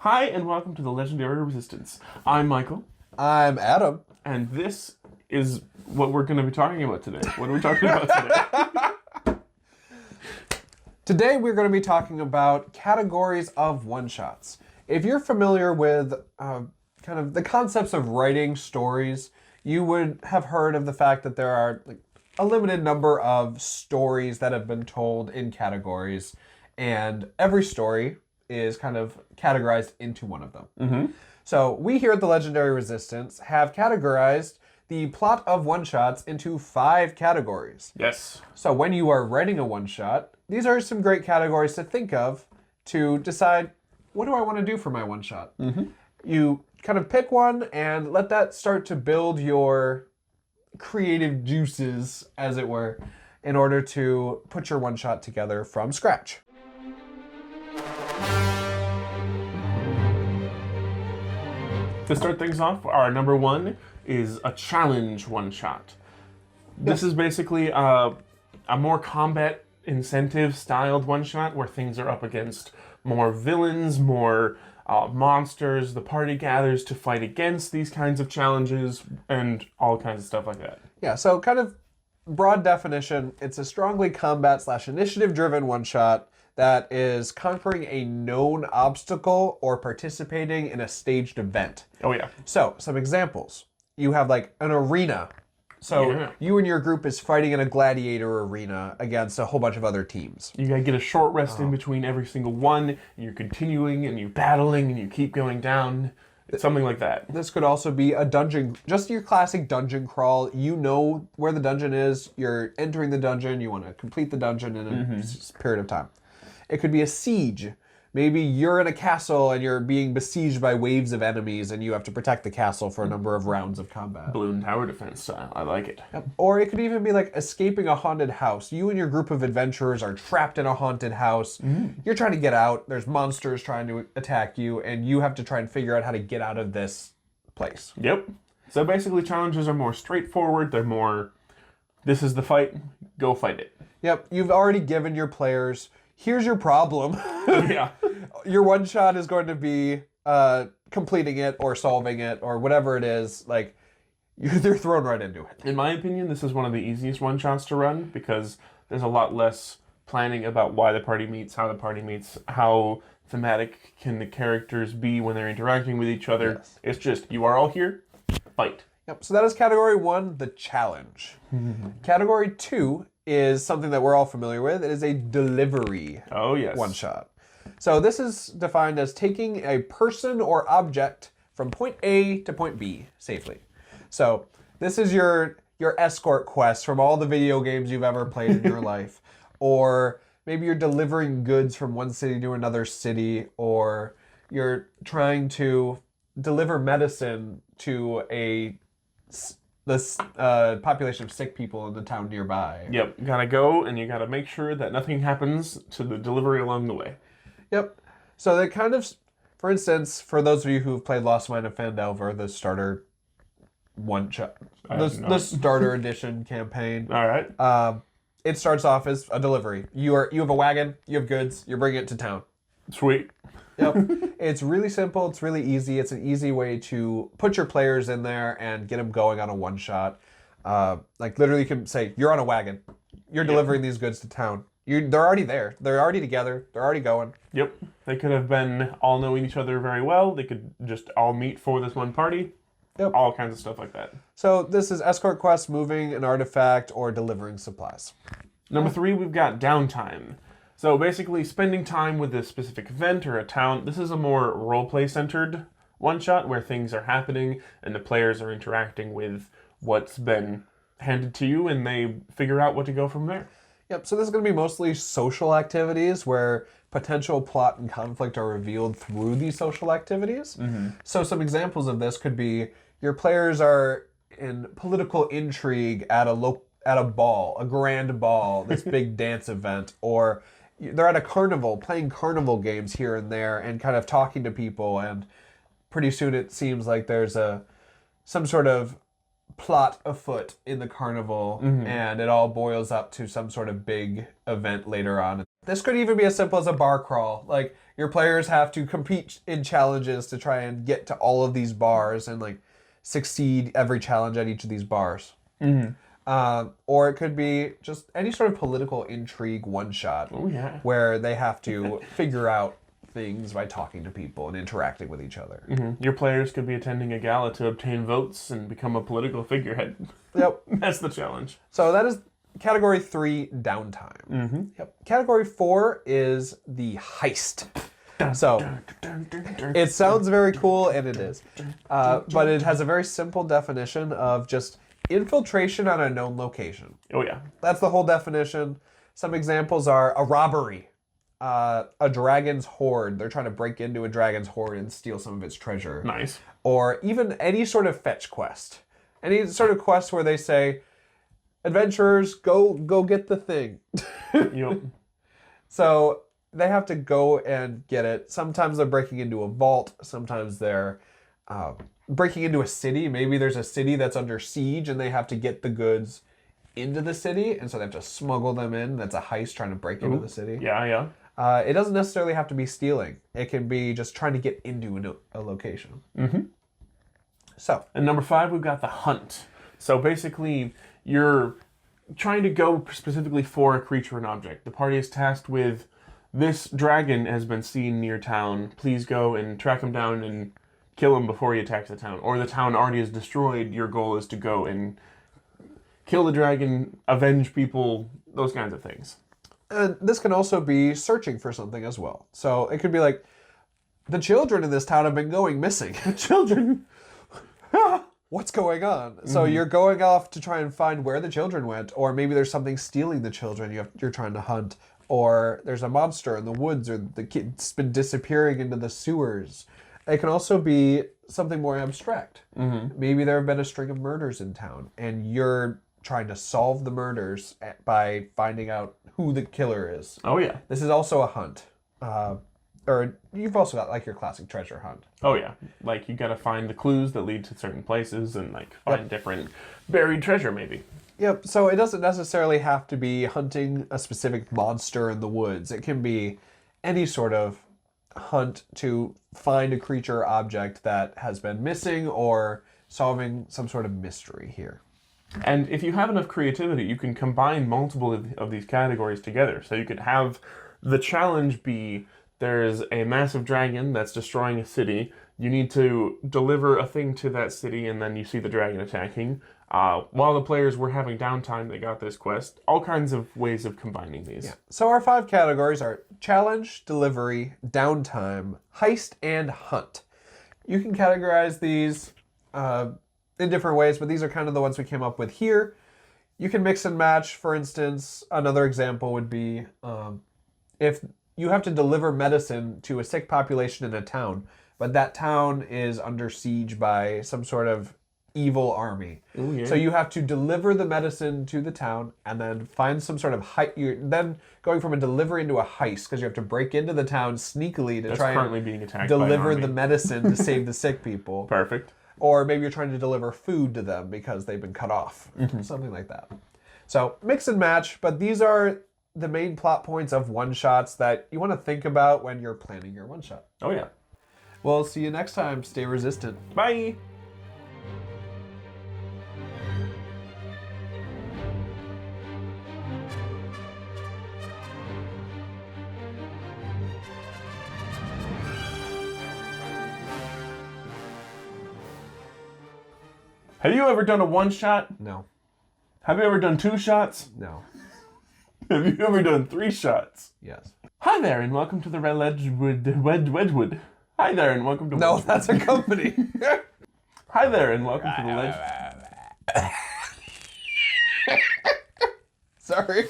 Hi, and welcome to the Legendary Resistance. I'm Michael, I'm Adam. and this is what we're going to be talking about today. What are we talking about today? Today we're going to be talking about categories of one-shots. If you're familiar with kind of the concepts of writing stories, you would have heard of the fact that there are a limited number of stories that have been told in categories, and every story is kind of categorized into one of them. Mm-hmm. So we here at the Legendary Resistance have categorized the plot of one-shots into 5 categories. Yes. So when you are writing a one-shot, these are some great categories to think of to decide, what do I want to do for my one-shot? Mm-hmm. You kind of pick one and let that start to build your creative juices, as it were, in order to put your one-shot together from scratch. To start things off, our number one is a challenge one-shot. This is basically a more combat incentive styled one-shot where things are up against more villains, more monsters. The party gathers to fight against these kinds of challenges and all kinds of stuff like that. Yeah, so kind of broad definition, it's a strongly combat/initiative driven one-shot that is conquering a known obstacle or participating in a staged event. Oh yeah. So, some examples. You have like an arena. So you and your group is fighting in a gladiator arena against a whole bunch of other teams. You gotta get a short rest in between every single one, and you're continuing and you're battling and you keep going down. Something like that. This could also be a dungeon, just your classic dungeon crawl. You know where the dungeon is, you're entering the dungeon, you want to complete the dungeon in a period of time. It could be a siege. Maybe you're in a castle and you're being besieged by waves of enemies and you have to protect the castle for a number of rounds of combat. Balloon tower defense style. I like it. Yep. Or it could even be like escaping a haunted house. You and your group of adventurers are trapped in a haunted house. You're trying to get out. There's monsters trying to attack you, and you have to try and figure out how to get out of this place. Yep. So basically challenges are more straightforward. They're more, this is the fight, go fight it. Yep. You've already given your players, here's your problem. Yeah. Your one shot is going to be completing it or solving it or whatever it is. Like, they're thrown right into it. In my opinion, this is one of the easiest one-shots to run because there's a lot less planning about why the party meets, how thematic can the characters be when they're interacting with each other. Yes. It's just, you are all here, fight. Yep. So that is category 1, the challenge. Category 2 is something that we're all familiar with. It is a delivery Oh, yes. one-shot. So this is defined as taking a person or object from point A to point B safely. So this is your escort quest from all the video games you've ever played in your life. Or maybe you're delivering goods from one city to another city, or you're trying to deliver medicine to the population of sick people in the town nearby. Yep. You gotta go and you gotta make sure that nothing happens to the delivery along the way. Yep. So they kind of, for instance, for those of you who've played Lost Mine of Phandelver, the starter one-shot, the starter edition campaign. All right. It starts off as a delivery. You have a wagon, you have goods, you're bringing it to town. Sweet. Yep. It's really simple. It's really easy. It's an easy way to put your players in there and get them going on a one-shot. Like literally you can say, you're on a wagon. You're delivering these goods to town. They're already there. They're already together. They're already going. Yep. They could have been all knowing each other very well. They could just all meet for this one party. Yep. All kinds of stuff like that. So this is escort quest, moving an artifact, or delivering supplies. Number 3, we've got Downtime. So basically spending time with a specific event or a town. This is a more roleplay centered one-shot where things are happening and the players are interacting with what's been handed to you and they figure out what to go from there. Yep, so this is going to be mostly social activities where potential plot and conflict are revealed through these social activities. So some examples of this could be your players are in political intrigue at a ball, a grand ball, this big dance event, or they're at a carnival playing carnival games here and there and kind of talking to people, and pretty soon it seems like there's some sort of plot afoot in the carnival, and it all boils up to some sort of big event later on. This could even be as simple as a bar crawl. Like, your players have to compete in challenges to try and get to all of these bars and like succeed every challenge at each of these bars. Or it could be just any sort of political intrigue one-shot. Oh, yeah. Where they have to figure out things by talking to people and interacting with each other. Your players could be attending a gala to obtain votes and become a political figurehead. Yep. That's the challenge. So that is category 3, downtime. Yep. Category 4 is the heist. So it sounds very cool, and it is. But it has a very simple definition of just infiltration on a known location. Oh, yeah. That's the whole definition. Some examples are a robbery, a dragon's hoard. They're trying to break into a dragon's hoard and steal some of its treasure. Nice. Or even any sort of fetch quest. Any sort of quest where they say, adventurers, go get the thing. Yep. So they have to go and get it. Sometimes they're breaking into a vault. Sometimes they're breaking into a city. Maybe there's a city that's under siege and they have to get the goods into the city. And so they have to smuggle them in. That's a heist trying to break into the city. Yeah, yeah. It doesn't necessarily have to be stealing. It can be just trying to get into a location. So. And number 5, we've got the hunt. So basically, you're trying to go specifically for a creature and object. The party is tasked with, this dragon has been seen near town. Please go and track him down and kill him before he attacks the town. Or the town already is destroyed. Your goal is to go and kill the dragon, avenge people, those kinds of things. And this can also be searching for something as well. So it could be like, the children in this town have been going missing. Children! What's going on? So you're going off to try and find where the children went, or maybe there's something stealing the children you're trying to hunt, or there's a monster in the woods, or the kid's been disappearing into the sewers. It can also be something more abstract. Maybe there have been a string of murders in town, and you're trying to solve the murders by finding out who the killer is. Oh, yeah. This is also a hunt. Or you've also got like your classic treasure hunt. Oh, yeah. Like, you gotta find the clues that lead to certain places and, like, find different buried treasure, maybe. Yep, so it doesn't necessarily have to be hunting a specific monster in the woods. It can be any sort of hunt to find a creature or object that has been missing or solving some sort of mystery here. And if you have enough creativity, you can combine multiple of these categories together. So you could have the challenge be, there's a massive dragon that's destroying a city. You need to deliver a thing to that city, and then you see the dragon attacking. While the players were having downtime, they got this quest. All kinds of ways of combining these. Yeah. So our 5 categories are challenge, delivery, downtime, heist, and hunt. You can categorize these in different ways, but these are kind of the ones we came up with here. You can mix and match. For instance, another example would be if you have to deliver medicine to a sick population in a town, but that town is under siege by some sort of evil army. Ooh, yeah. So you have to deliver the medicine to the town and then find some sort of You're then going from a delivery into a heist because you have to break into the town sneakily to try currently and being attacked deliver by an the army. medicine to save the sick people. Perfect. Or maybe you're trying to deliver food to them because they've been cut off. Something like that. So mix and match, but these are the main plot points of one-shots that you want to think about when you're planning your one-shot. Oh, yeah. Well, see you next time. Stay resistant. Bye! Have you ever done a one-shot? No. Have you ever done 2 shots? No. Have you ever done 3 shots? Yes. Hi there, and welcome to the Wedgwood. Hi there, and welcome to No, Wedgwood. that's a company. Hi there, and welcome to the Sorry.